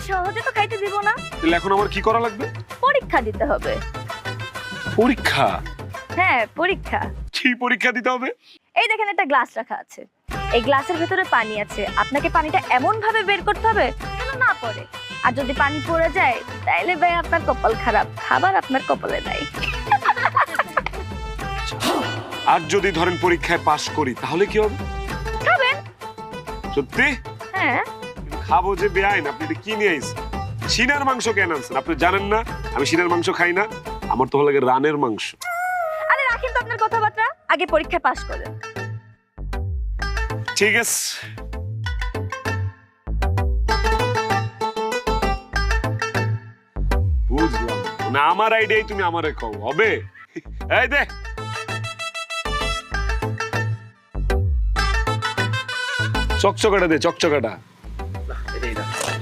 সহজে তো খাইতে দিব না। তাহলে এখন আমার কি করা লাগবে? পরীক্ষা দিতে হবে। পরীক্ষা? হ্যাঁ, পরীক্ষা। কি পরীক্ষা দিতে হবে? এই দেখেন একটা গ্লাস রাখা আছে, এই গ্লাসের ভেতরে পানি আছে, আপনাকে পানিটা এমন ভাবে বের করতে হবে যেন না পড়ে। আর যদি পানি পড়ে যায় তাইলে ভাই আপনার কপাল খারাপ, খাবার আপনার কপালে নাই। আর যদি ধরেন পরীক্ষায় পাশ করি তাহলে কি হবে? খাবেন। সত্যি? হ্যাঁ। খাবো যে বেআইন, আপনি এটা কি নিয়ে আইছেন? সিনার মাংস কেন আনছেন? আপনি জানেন না আমি সিনার মাংস খাই না, আমার তো লাগে রানের মাংস। আরে রাখেন তো আপনার কথাবার্তা, আগে পরীক্ষায় পাশ করেন। ঠিক আছে। বুঝলাম না, আমার আইডিয়াই তুমি আমারে কও হবে? এই দে চকচকাটা দে, চকচকাটা।